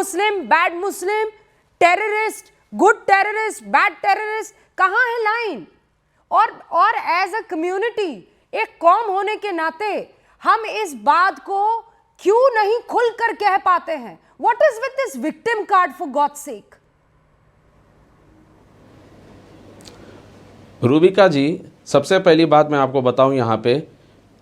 मुस्लिम, bad Muslim, terrorist, good terrorist, bad terrorist, कहां है line? और एज अ कम्युनिटी, एक कौम होने के नाते हम इस बात को क्यों नहीं खुलकर कह पाते हैं? What is with this victim card for God's sake? Rubika ji, सबसे पहली बात मैं आपको बताऊं, यहाँ पे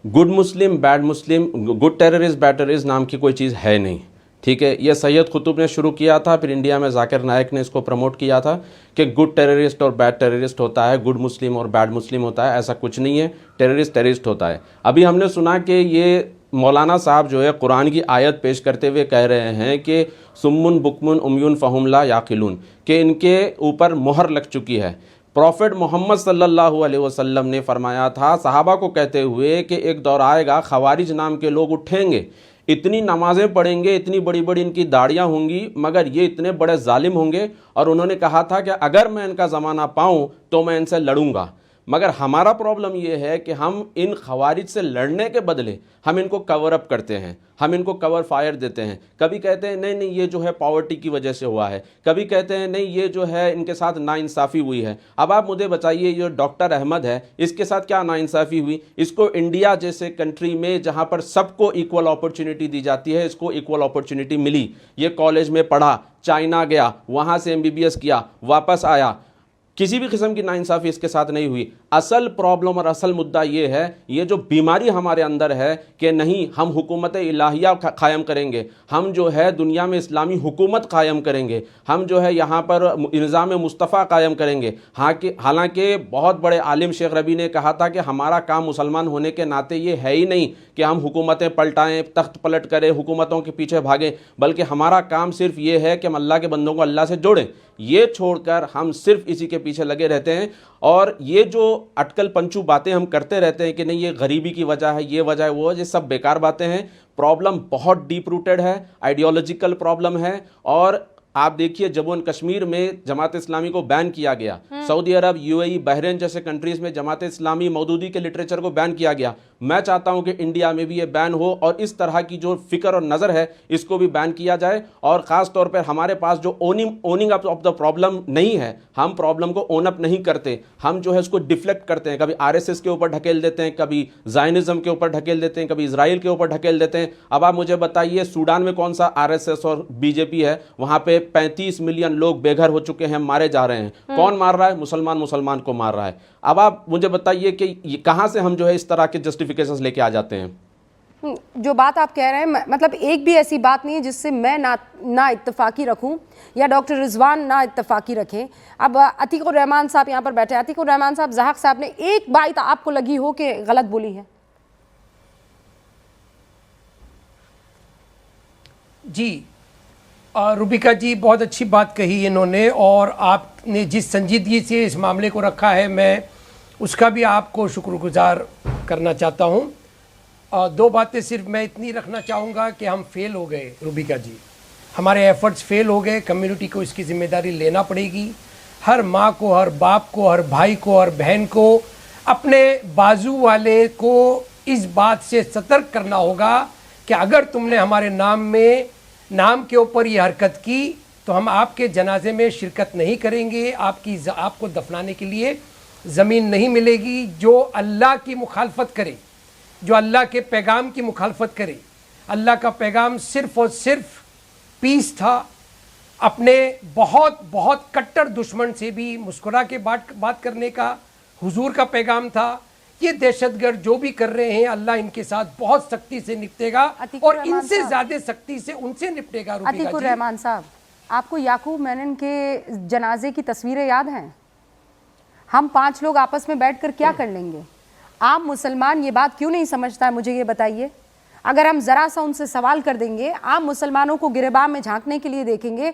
good Muslim, bad Muslim, good terrorist, bad terrorist नाम की कोई चीज़ है नहीं, ठीक है। ये सैयद कुतुब ने शुरू किया था, फिर इंडिया में जाकिर नायक ने इसको प्रमोट किया था कि गुड टेररिस्ट और बैड टेररिस्ट होता है, गुड मुस्लिम और बैड मुस्लिम होता है। ऐसा कुछ नहीं है, टेररिस्ट टेररिस्ट होता है। अभी हमने सुना कि ये मौलाना साहब जो है कुरान की आयत पेश करते हुए कह रहे हैं कि सुम्मुन बुकमुन उम्युन फ़हुम ला याक़िलून, कि इनके ऊपर मोहर लग चुकी है। प्रॉफिट मोहम्मद सल्लल्लाहु अलैहि वसल्लम ने फरमाया था सहाबा को कहते हुए कि एक दौर आएगा खवारिज नाम के लोग उठेंगे, इतनी नमाज़ें पढ़ेंगे, इतनी बड़ी बड़ी इनकी दाढ़ियाँ होंगी, मगर ये इतने बड़े जालिम होंगे। और उन्होंने कहा था कि अगर मैं इनका ज़माना पाऊँ तो मैं इनसे लड़ूंगा। मगर हमारा प्रॉब्लम ये है कि हम इन खवारिज से लड़ने के बदले हम इनको कवर अप करते हैं, हम इनको कवर फायर देते हैं। कभी कहते हैं नहीं नहीं ये जो है पॉवर्टी की वजह से हुआ है, कभी कहते हैं नहीं ये जो है इनके साथ नाइंसाफ़ी हुई है। अब आप मुझे बताइए, ये डॉक्टर अहमद है, इसके साथ क्या नाइंसाफ़ी हुई? इसको इंडिया जैसे कंट्री में जहाँ पर सबको इक्वल अपॉर्चुनिटी दी जाती है, इसको इक्वल अपॉर्चुनिटी मिली। ये कॉलेज में पढ़ा, चाइना गया, वहाँ से MBBS किया, वापस आया, किसी भी किस्म की नाइंसाफ़ी इसके साथ नहीं हुई। असल प्रॉब्लम और असल मुद्दा ये है, ये जो बीमारी हमारे अंदर है कि नहीं हम हुकूमत इलाहिया कायम करेंगे, हम जो है दुनिया में इस्लामी हुकूमत कायम करेंगे, हम जो है यहाँ पर निज़ाम मुस्तफ़ा कायम करेंगे। हालांकि बहुत बड़े आलिम शेख रबी ने कहा था कि हमारा काम मुसलमान होने के नाते ये है ही नहीं कि हम हुकूमतें पलटाएँ, तख्त पलट करें, हुकूमतों के पीछे भागें, बल्कि हमारा काम सिर्फ ये है कि हम अल्लाह के बंदों को अल्लाह से जोड़ें। ये छोड़कर हम सिर्फ इसी के पीछे लगे रहते हैं। और ये जो अटकल पंचू बातें हम करते रहते हैं कि नहीं ये गरीबी की वजह है, ये वजह है, वो, ये सब बेकार बातें हैं। प्रॉब्लम बहुत डीप रूटेड है, आइडियोलॉजिकल प्रॉब्लम है। और आप देखिए जम्मू एंड कश्मीर में जमात इस्लामी को बैन किया गया, सऊदी अरब, UAE, बहरीन जैसे कंट्रीज में जमात इस्लामी मौदूदी के लिटरेचर को बैन किया गया। मैं चाहता हूं कि इंडिया में भी ये बैन हो और इस तरह की जो फिक्र और नज़र है इसको भी बैन किया जाए। और ख़ास तौर पर हमारे पास जो owning up of the problem नहीं है, हम प्रॉब्लम को ओन अप नहीं करते, हम जो है उसको डिफ्लेक्ट करते हैं, कभी RSS के ऊपर ढकेल देते हैं, कभी ज़ायनिज़्म के ऊपर ढकेल देते हैं, कभी इसराइल के ऊपर ढकेल देते हैं। अब आप मुझे बताइए सूडान में कौन सा RSS और BJP है? वहाँ पे 35 मिलियन लोग बेघर हो चुके हैं, मारे जा रहे हैं। कौन मार रहा है? मुसलमान को मार रहा है। अब आप मुझे बताइए कि कहां से हम जो है इस तरह के जस्टिफिकेशंस लेके आ जाते हैं? जो बात आप कह रहे हैं, मतलब एक भी ऐसी बात नहीं है जिससे मैं ना इत्तफाकी रखूं या डॉक्टर रिजवान ना इत्तफाकी रखें। अब अतीकुर रहमान साहब यहाँ पर बैठे हैं। अतीकुर रहमान साहब, ज़हाक साहब ने एक बात आपको लगी हो कि गलत बोली है? जी रूबिका जी, बहुत अच्छी बात कही इन्होंने, और आपने जिस संजीदगी से इस मामले को रखा है मैं उसका भी आपको शुक्रगुजार करना चाहता हूँ। दो बातें सिर्फ मैं इतनी रखना चाहूँगा कि हम फेल हो गए रूबिका जी, हमारे एफर्ट्स फेल हो गए। कम्युनिटी को इसकी जिम्मेदारी लेना पड़ेगी। हर माँ को, हर बाप को, हर भाई को, हर बहन को, अपने बाजू वाले को इस बात से सतर्क करना होगा कि अगर तुमने हमारे नाम के ऊपर ये हरकत की तो हम आपके जनाजे में शिरकत नहीं करेंगे, आपको दफनाने के लिए ज़मीन नहीं मिलेगी। जो अल्लाह की मुखालफत करे, जो अल्लाह के पैगाम की मुखालफत करे, अल्लाह का पैगाम सिर्फ़ और सिर्फ पीस था। अपने बहुत बहुत कट्टर दुश्मन से भी मुस्कुरा के बात करने का हुजूर का पैगाम था। ये दहशतगर्द जो भी कर रहे हैं, अल्लाह इनके साथ बहुत सख्ती से निपटेगा और इनसे ज्यादा सख्ती से उनसे निपटेगा। अतीकुर रहमान साहब, आपको याकूब मेनन के जनाजे की तस्वीरें याद हैं? हम 5 लोग आपस में बैठकर क्या कर लेंगे? आम मुसलमान ये बात क्यों नहीं समझता है, मुझे ये बताइए। अगर हम ज़रा सा उनसे सवाल कर देंगे, आम मुसलमानों को गिरेबान में झांकने के लिए देखेंगे,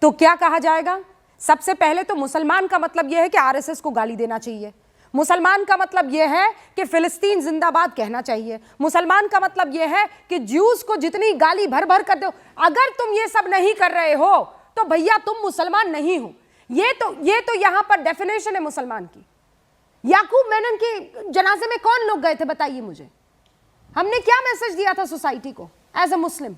तो क्या कहा जाएगा? सबसे पहले तो मुसलमान का मतलब यह है कि RSS को गाली देना चाहिए। मुसलमान का मतलब यह है कि फिलिस्तीन जिंदाबाद कहना चाहिए। मुसलमान का मतलब यह है कि ज्यूज को जितनी गाली भर भर कर दो। अगर तुम ये सब नहीं कर रहे हो तो भैया तुम मुसलमान नहीं हो। ये तो यहां पर डेफिनेशन है मुसलमान की। याकूब मेनन के जनाजे में कौन लोग गए थे बताइए मुझे? हमने क्या मैसेज दिया था सोसाइटी को एज अ मुस्लिम?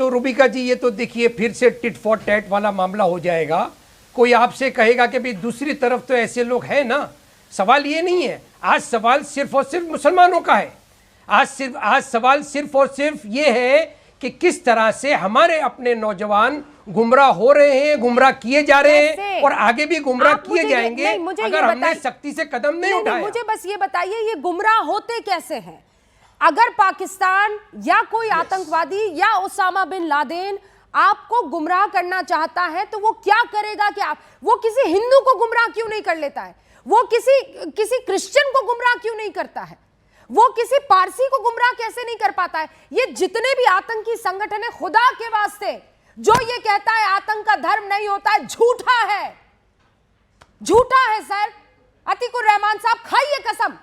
तो रूबिका जी ये तो देखिए फिर से टिट फॉर टैट वाला मामला हो जाएगा। कोई आपसे कहेगा कि भाई दूसरी तरफ तो ऐसे लोग हैं ना। सवाल ये नहीं है, आज सवाल सिर्फ और सिर्फ मुसलमानों का है। आज सवाल सिर्फ और सिर्फ ये है कि किस तरह से हमारे अपने नौजवान गुमराह हो रहे हैं, गुमराह किए जा रहे हैं और आगे भी गुमराह किए जाएंगे अगर हमने सख्ती से कदम नहीं उठाया। मुझे बस ये बताइए ये गुमराह होते कैसे हैं? अगर पाकिस्तान या कोई आतंकवादी या ओसामा बिन लादेन आपको गुमराह करना चाहता है तो वो क्या करेगा? कि वो किसी हिंदू को गुमराह क्यों नहीं कर लेता है? वो किसी क्रिश्चियन को गुमराह क्यों नहीं करता है? वो किसी पारसी को गुमराह कैसे नहीं कर पाता है? ये जितने भी आतंकी संगठन है, खुदा के वास्ते जो ये कहता है आतंक का धर्म नहीं होता है, झूठा है, झूठा है सर। अतीकुर रहमान साहब खाइए कसम,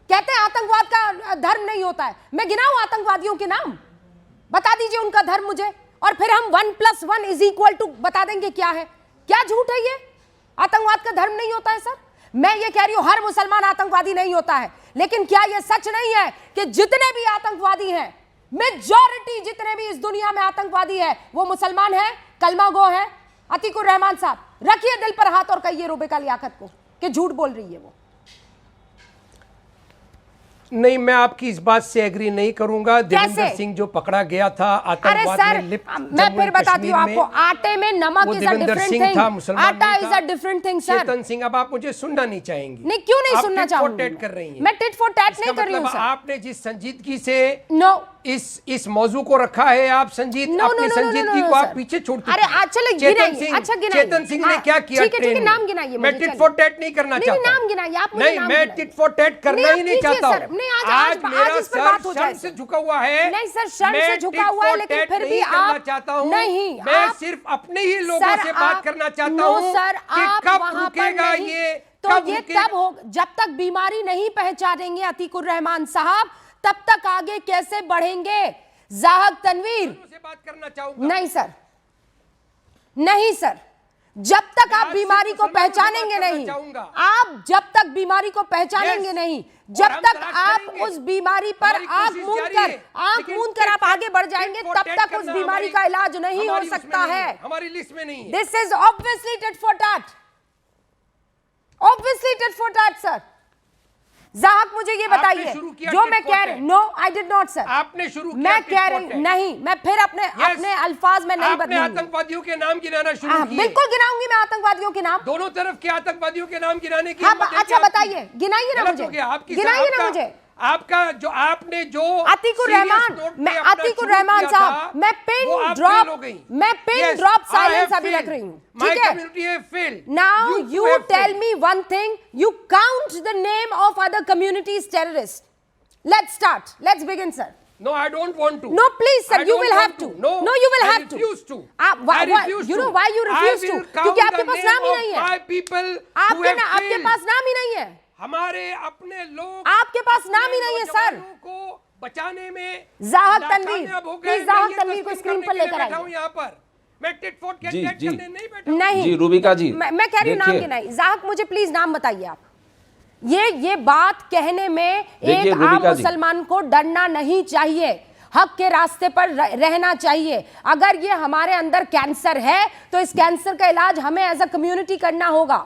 कहते हैं आतंकवाद का धर्म नहीं होता है। मैं गिनाऊं आतंकवादियों के नाम, बता दीजिए उनका धर्म मुझे, और फिर हम 1+1 = बता देंगे क्या है। क्या झूठ है ये? आतंकवाद का धर्म नहीं होता है सर। मैं ये कह रही हूं हर मुसलमान आतंकवादी नहीं होता है, लेकिन क्या यह सच नहीं है कि जितने भी आतंकवादी हैं, मेजॉरिटी जितने भी इस दुनिया में आतंकवादी है वो मुसलमान है, कलमा गो है? अतीकुर रहमान साहब रखिए दिल पर हाथ और कहिए रूबिका लियाकत को कि झूठ बोल रही है वो। नहीं, मैं आपकी इस बात से एग्री नहीं करूंगा। देवेंद्र सिंह जो पकड़ा गया था आतंकवाद में लिप्त, मैं फिर बताती हूं आपको, आटे में नमक इज अ डिफरेंट थिंग, आटा is a different thing sir. Chetan Singh, अब आप मुझे सुनना नहीं चाहेंगी। नहीं, क्यों नहीं सुनना चाहूंगी? कर रही हैं। मैं टिट फॉर टैट नहीं कर रही हूं सर। आपने जिस संजीदगी से नो इस मौजू को रखा है, आप अपनी संजीदगी को आप पीछे छोड़ चुके हैं। अरे अच्छा गिनाइए, अच्छा गिनाइए। चेतन सिंह ने क्या किया? ठीक है, नाम गिनाइए। मैं टिट फॉर टैट नहीं करना चाहता। नाम गिनाइए आप मुझे। नहीं, मैं टिट फॉर टैट करना ही नहीं चाहता हूं। आज मेरा सर शर्म से झुका हुआ है। नहीं सर, शर्म से झुका हुआ है, लेकिन फिर भी आप चाहता हूं नहीं, मैं सिर्फ अपने ही लोगों से बात करना चाहता हूं सर, कि कब रुकेगा ये? तो ये तब हो जब तक बीमारी नहीं पहचानेंगे अतीकुर रहमान साहब, तब तक आगे कैसे बढ़ेंगे? जाहक तनवीर से बात करना चाहूंगा। नहीं सर, नहीं सर, जब तक आप बीमारी को पहचानेंगे नहीं, आप जब तक बीमारी को पहचानेंगे नहीं, जब तक आप उस बीमारी पर आंख मूंद कर आप आगे बढ़ जाएंगे, तब तक उस बीमारी का इलाज नहीं हो सकता है। हमारी लिस्ट में नहीं है। This is obviously tit for tat, obviously tit for tat sir. Zahak मुझे ये बताइए, जो मैं कह रही, no I did not sir. आपने शुरू किया, मैं कह रही नहीं, मैं फिर अपने अल्फाज में नहीं बदलूंगी। आपने आतंकवादियों के नाम गिनाना शुरू किए। बिल्कुल गिनाऊंगी मैं आतंकवादियों के नाम, दोनों तरफ के आतंकवादियों के नाम गिनाने की। अच्छा बताइए, गिनाइए ना मुझे, गिनाइए ना मुझे। आपका जो आपने जो अतीकुर रहमान साहब, मैं पिन ड्रॉप साइलेंस अभी रख रही हूँ, ठीक है? Now you tell me one thing, you count the name of other communities terrorist. Let's start, let's begin sir. No, I don't want to. No, please, sir. You will have to. No, you will have to. I refuse to. I refuse to. You know why you refuse to? क्योंकि आपके पास नाम ही नहीं है। आपके पास नाम ही नहीं है। हमारे अपने लोग, आपके पास नाम ही नहीं है सर। को बचाने में ज़ाहक तनवीर, प्लीज ज़ाहक तनवीर को स्क्रीन पर लेकर आइए। यहाँ पर मैं टिट फॉर टैट करने नहीं बैठा। नहीं जी रूबिका जी, मैं कह रही हूँ नाम के नहीं। ज़ाहक मुझे प्लीज नाम बताइए आप। ये बात कहने में एक आम मुसलमान को डरना नहीं चाहिए, हक के रास्ते पर रहना चाहिए। अगर ये हमारे अंदर कैंसर है तो इस कैंसर का इलाज हमें एज अ कम्युनिटी करना होगा।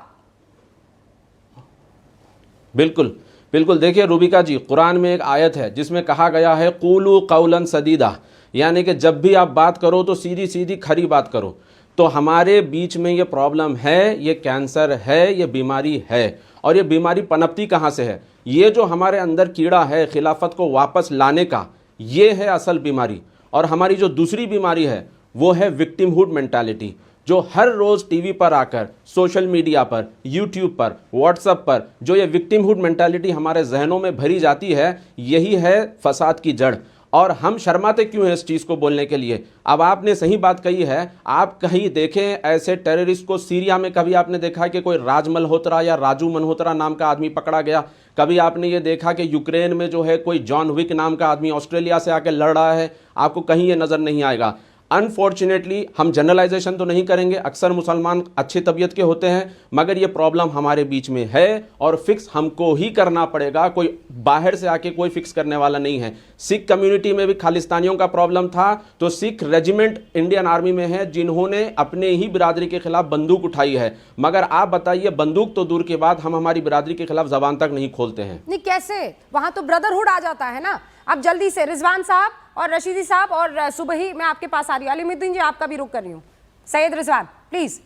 बिल्कुल बिल्कुल। देखिए रूबिका जी, कुरान में एक आयत है जिसमें कहा गया है कूलू कौलन सदीदा, यानी कि जब भी आप बात करो तो सीधी सीधी खरी बात करो। तो हमारे बीच में ये प्रॉब्लम है, ये कैंसर है, ये बीमारी है। और ये बीमारी पनपती कहाँ से है? ये जो हमारे अंदर कीड़ा है खिलाफत को वापस लाने का, ये है असल बीमारी। और हमारी जो दूसरी बीमारी है वो है विक्टिमहुड मेंटालिटी, जो हर रोज़ टीवी पर आकर, सोशल मीडिया पर, यूट्यूब पर, व्हाट्सएप पर जो ये विक्टिमहुड मेंटालिटी हमारे जहनों में भरी जाती है, यही है फसाद की जड़। और हम शर्माते क्यों हैं इस चीज़ को बोलने के लिए? अब आपने सही बात कही है। आप कहीं देखें ऐसे टेररिस्ट को, सीरिया में कभी आपने देखा कि कोई राज मल्होत्रा या राजू मल्होत्रा नाम का आदमी पकड़ा गया? कभी आपने ये देखा कि यूक्रेन में जो है कोई जॉन विक नाम का आदमी ऑस्ट्रेलिया से आकर लड़ रहा है? आपको कहीं ये नज़र नहीं आएगा। अनफॉर्चुनेटली हम जनरलाइजेशन तो नहीं करेंगे, अक्सर मुसलमान अच्छी तबीयत के होते हैं, मगर ये प्रॉब्लम हमारे बीच में है और फिक्स हमको ही करना पड़ेगा। कोई बाहर से आके कोई फिक्स करने वाला नहीं है। सिख कम्युनिटी में भी खालिस्तानियों का प्रॉब्लम था, तो सिख रेजिमेंट इंडियन आर्मी में है जिन्होंने अपने ही बिरादरी के खिलाफ बंदूक उठाई है, मगर आप बताइए बंदूक तो दूर के बाद हम हमारी बिरादरी के खिलाफ जबान तक नहीं खोलते हैं। नहीं, कैसे? वहां तो ब्रदरहुड आ जाता है ना। अब जल्दी से रिजवान साहब और रशीदी साहब और सुबही, मैं आपके पास आ रही हूँ। अलीमुद्दीन जी, आपका भी रुक कर रही हूँ। सैयद रिजवान, प्लीज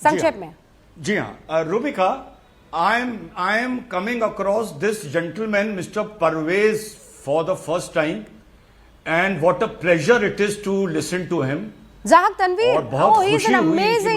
संक्षेप में। जी हाँ, Rubika, I am coming across this gentleman, Mr. Parvez, for the first time, and what a pleasure it is to listen to him. Zahak Tanveer, और बहुत he is खुशी an हुई कि amazing